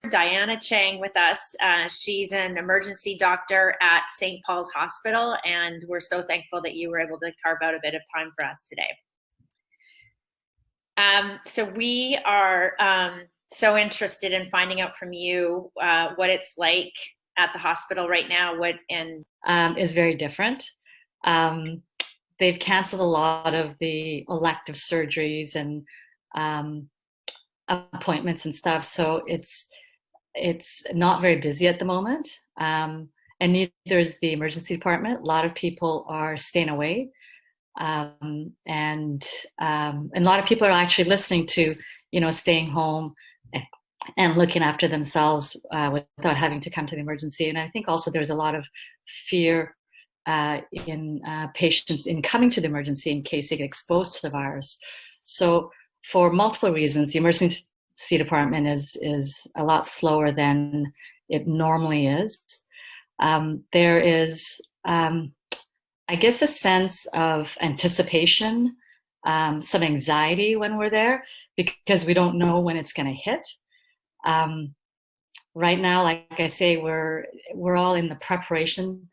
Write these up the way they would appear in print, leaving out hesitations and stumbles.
Diana Chang with us. She's an emergency doctor at St. Paul's Hospital, and we're so thankful that you were able to carve out a bit of time for us today. So we are so interested in finding out from you what it's like at the hospital right now. Is very different. They've canceled a lot of the elective surgeries and appointments and stuff, so it's not very busy at the moment. And neither is the emergency department. A lot of people are staying away. And a lot of people are actually listening to, staying home and looking after themselves without having to come to the emergency. And I think also there's a lot of fear in patients in coming to the emergency in case they get exposed to the virus. So for multiple reasons, the emergency department is a lot slower than it normally is. There is, I guess, a sense of anticipation, some anxiety when we're there because we don't know when it's going to hit. Right now, like I say, we're all in the preparation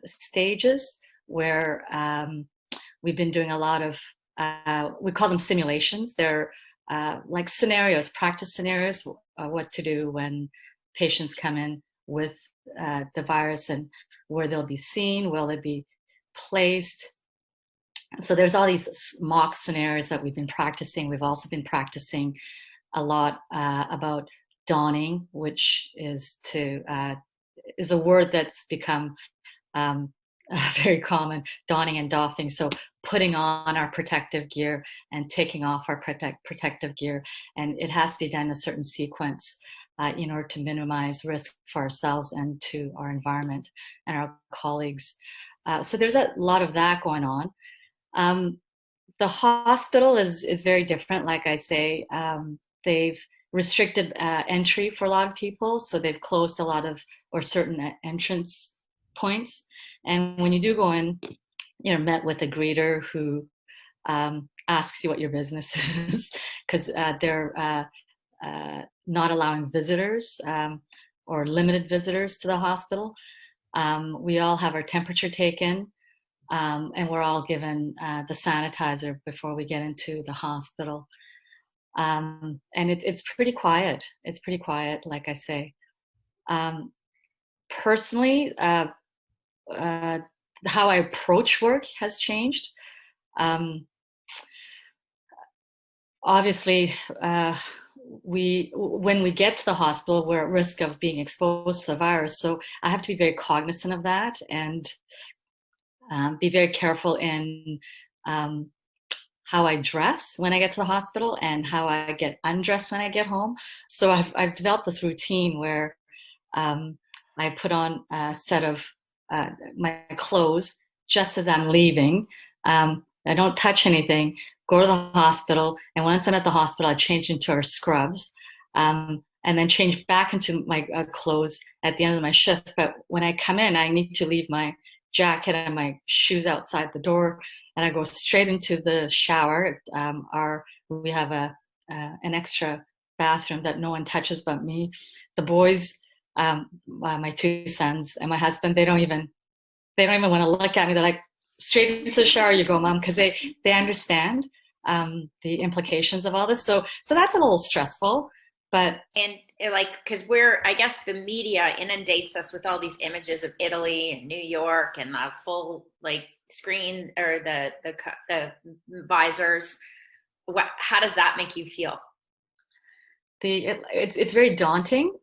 stages where we've been doing a lot of, we call them simulations. They're like scenarios, practice scenarios, what to do when patients come in with the virus and where they'll be seen, will they be placed. So there's all these mock scenarios that we've been practicing. We've also been practicing a lot about donning, which is a word that's become very common, donning and doffing. So putting on our protective gear and taking off our protective gear. And it has to be done in a certain sequence in order to minimize risk for ourselves and to our environment and our colleagues. So there's a lot of that going on. The hospital is very different. Like I say, they've restricted entry for a lot of people. So they've closed a lot of, or certain entrance points. And when you do go in, you're met with a greeter who asks you what your business is, because they're not allowing visitors or limited visitors to the hospital. We all have our temperature taken, and we're all given the sanitizer before we get into the hospital. And it's pretty quiet. It's pretty quiet, like I say. Personally, how I approach work has changed. Obviously, when we get to the hospital, we're at risk of being exposed to the virus. So I have to be very cognizant of that and be very careful in how I dress when I get to the hospital and how I get undressed when I get home. So I've developed this routine where I put on a set of my clothes just as I'm leaving. I don't touch anything, go to the hospital, and once I'm at the hospital, I change into our scrubs, and then change back into my clothes at the end of my shift. But when I come in, I need to leave my jacket and my shoes outside the door, and I go straight into the shower. We have an extra bathroom that no one touches but me. The boys, my two sons and my husband, they don't even want to look at me. They're like, straight into the shower you go, Mom, because they understand the implications of all this. So that's a little stressful, but like, because I guess the media inundates us with all these images of Italy and New York and the full like screen or the visors. How does that make you feel? It's very daunting.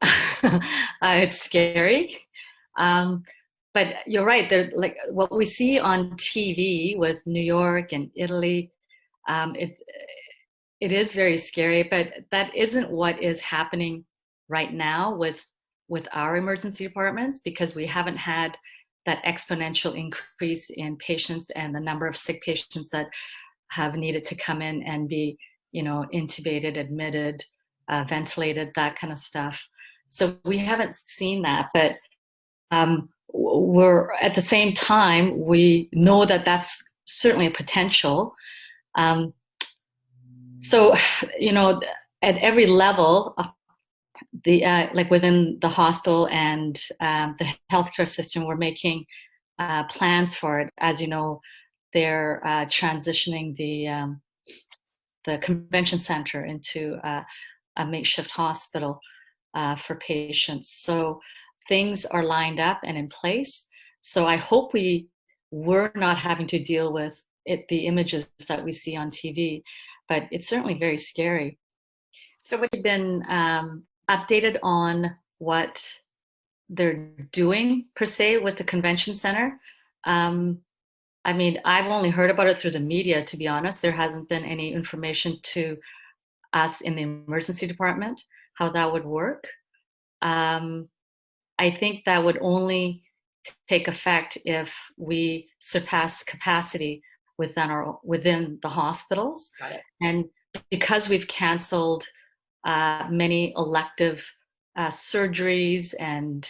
It's scary. But you're right. They're like what we see on TV with New York and Italy. It is very scary, but that isn't what is happening right now with our emergency departments, because we haven't had that exponential increase in patients and the number of sick patients that have needed to come in and be, intubated, admitted, ventilated, that kind of stuff. So we haven't seen that, but we're at the same time, we know that that's certainly a potential. So, at every level, the like within the hospital and the healthcare system, we're making plans for it. As you know, they're transitioning the convention center into a makeshift hospital for patients. So things are lined up and in place. So I hope we're not having to deal with the images that we see on TV, but it's certainly very scary. So we've been updated on what they're doing per se with the convention center. I mean, I've only heard about it through the media, to be honest. There hasn't been any information to us in the emergency department how that would work. I think that would only take effect if we surpass capacity within the hospitals. Got it. And because we've canceled many elective surgeries and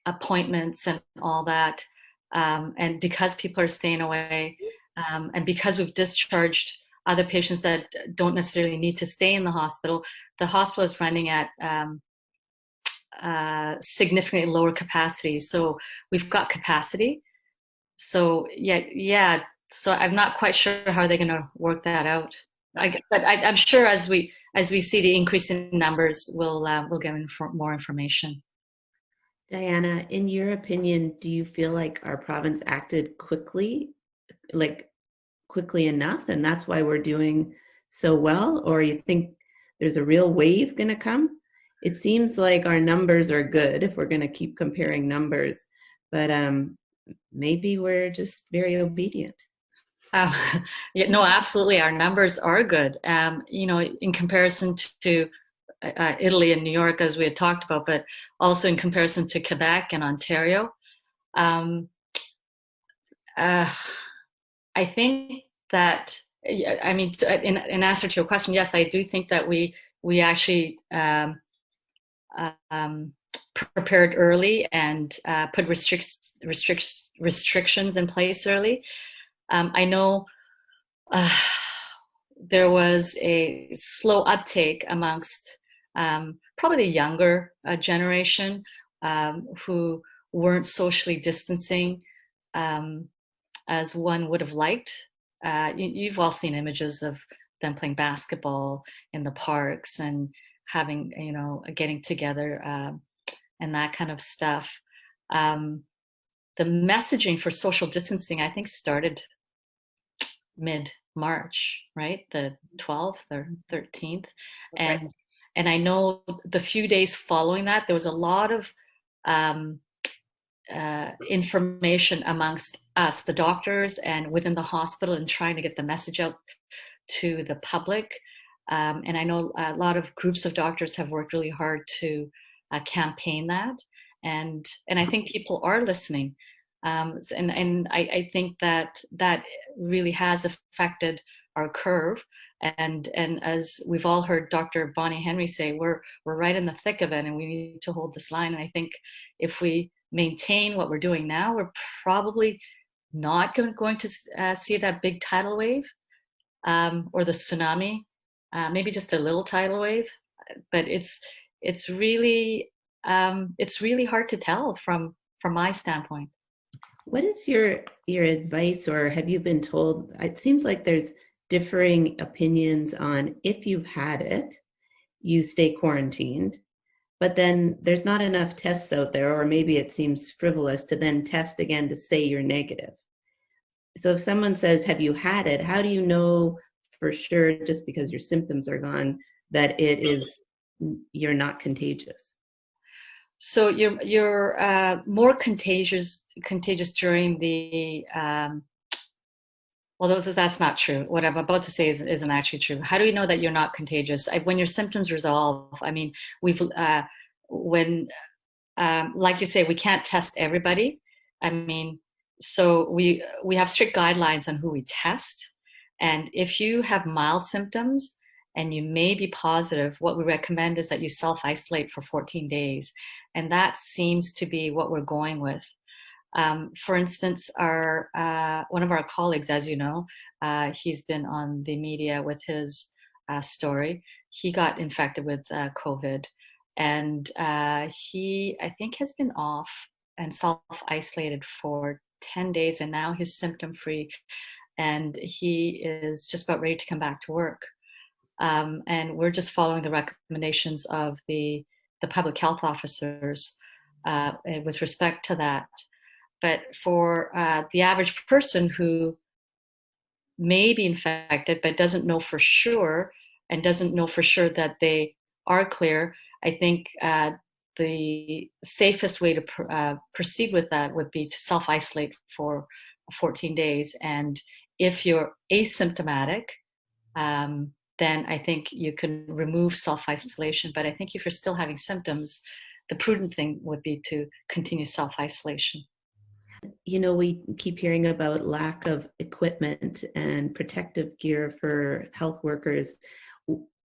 appointments and all that, and because people are staying away, and because we've discharged other patients that don't necessarily need to stay in the hospital is running at significantly lower capacity. So we've got capacity. So yeah. So I'm not quite sure how they're going to work that out. But I'm sure as we see the increase in numbers, we'll get more information. Diana, in your opinion, do you feel like our province acted quickly enough, and that's why we're doing so well? Or you think there's a real wave going to come? It seems like our numbers are good if we're going to keep comparing numbers, but maybe we're just very obedient. Yeah, no, absolutely. Our numbers are good, in comparison to Italy and New York, as we had talked about, but also in comparison to Quebec and Ontario. I think that, I mean, in answer to your question, yes, I do think that we actually prepared early and put restrictions in place early. I know there was a slow uptake amongst probably the younger generation who weren't socially distancing as one would have liked. You've all seen images of them playing basketball in the parks and having, getting together and that kind of stuff. The messaging for social distancing, I think, started mid-March, right? The 12th or 13th. Right. And I know the few days following that, there was a lot of information amongst us, the doctors, and within the hospital, and trying to get the message out to the public. And I know a lot of groups of doctors have worked really hard to campaign that. And I think people are listening. And I think that really has affected our curve. And as we've all heard Dr. Bonnie Henry say, we're right in the thick of it, and we need to hold this line. And I think if we maintain what we're doing now, we're probably not going to see that big tidal wave or the tsunami, maybe just a little tidal wave. But it's really hard to tell from my standpoint. What is your advice, or have you been told? It seems like there's differing opinions on if you've had it, you stay quarantined, but then there's not enough tests out there, or maybe it seems frivolous to then test again to say you're negative. So if someone says, have you had it? How do you know for sure, just because your symptoms are gone, that you're not contagious? So you're more contagious during the that's not true. What I'm about to say isn't actually true. How do you know that you're not contagious? When your symptoms resolve, I mean, like you say, we can't test everybody. I mean, so we have strict guidelines on who we test. And if you have mild symptoms and you may be positive, what we recommend is that you self-isolate for 14 days. And that seems to be what we're going with. For instance, one of our colleagues, as you know, he's been on the media with his story. he got infected with COVID, and he, I think, has been off and self-isolated for 10 days, and now he's symptom-free, and he is just about ready to come back to work. And we're just following the recommendations of the public health officers with respect to that. But for the average person who may be infected but doesn't know for sure, and doesn't know for sure that they are clear, I think the safest way to proceed with that would be to self-isolate for 14 days. And if you're asymptomatic, then I think you can remove self-isolation. But I think if you're still having symptoms, the prudent thing would be to continue self-isolation. You know, we keep hearing about lack of equipment and protective gear for health workers.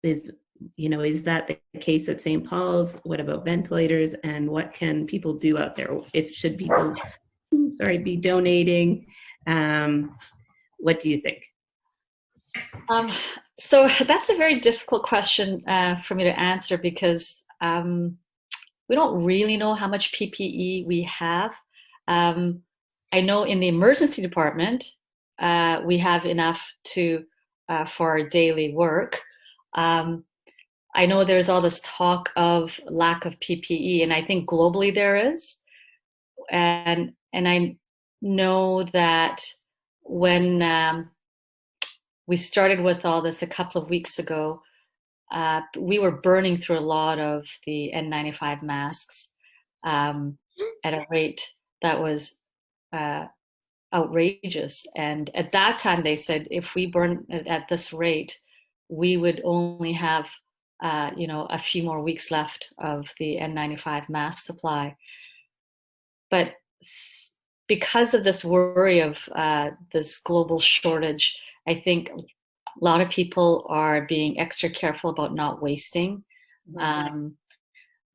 Is that the case at St. Paul's? What about ventilators? And what can people do out there? If should people, be donating? What do you think? So that's a very difficult question for me to answer, because we don't really know how much PPE we have. I know in the emergency department, we have enough for our daily work. I know there's all this talk of lack of PPE, and I think globally there is. And I know that when we started with all this a couple of weeks ago, we were burning through a lot of the N95 masks at a rate that was outrageous. And at that time, they said if we burn it at this rate, we would only have a few more weeks left of the N95 mask supply. But because of this worry of this global shortage, I think a lot of people are being extra careful about not wasting.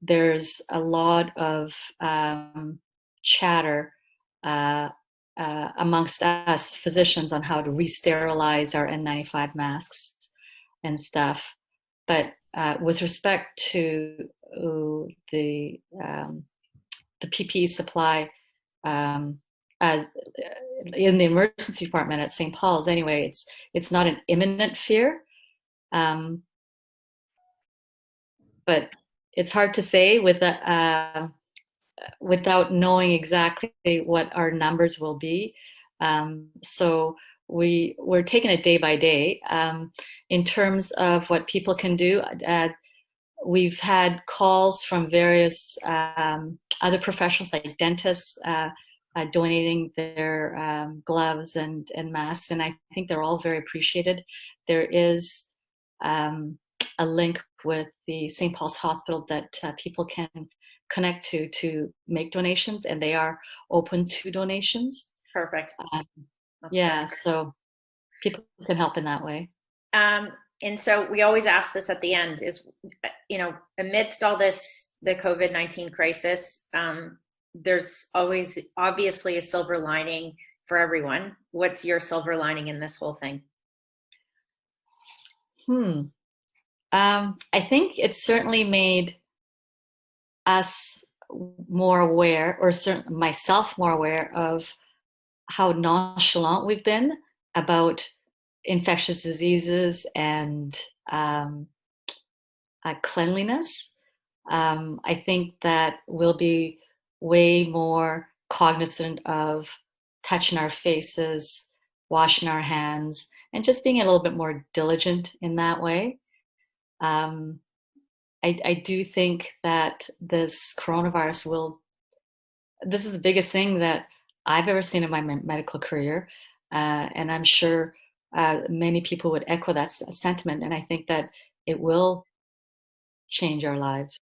There's a lot of chatter amongst us physicians on how to re-sterilize our N95 masks and stuff. But with respect to the PPE supply, as in the emergency department at St. Paul's, anyway, it's not an imminent fear, but it's hard to say without knowing exactly what our numbers will be. So we're taking it day by day. In terms of what people can do, we've had calls from various other professionals like dentists donating their gloves and masks, and I think they're all very appreciated. There is a link with the St. Paul's Hospital that people can connect to make donations, and they are open to donations. Perfect. Yeah, perfect. So people can help in that way. And so we always ask this at the end is, amidst all this, the COVID-19 crisis, there's always obviously a silver lining for everyone. What's your silver lining in this whole thing? I think it certainly made us more aware, or certainly myself more aware, of how nonchalant we've been about infectious diseases and cleanliness. I think that we'll be way more cognizant of touching our faces, washing our hands, and just being a little bit more diligent in that way. I do think that this coronavirus this is the biggest thing that I've ever seen in my medical career. And I'm sure many people would echo that sentiment. And I think that it will change our lives.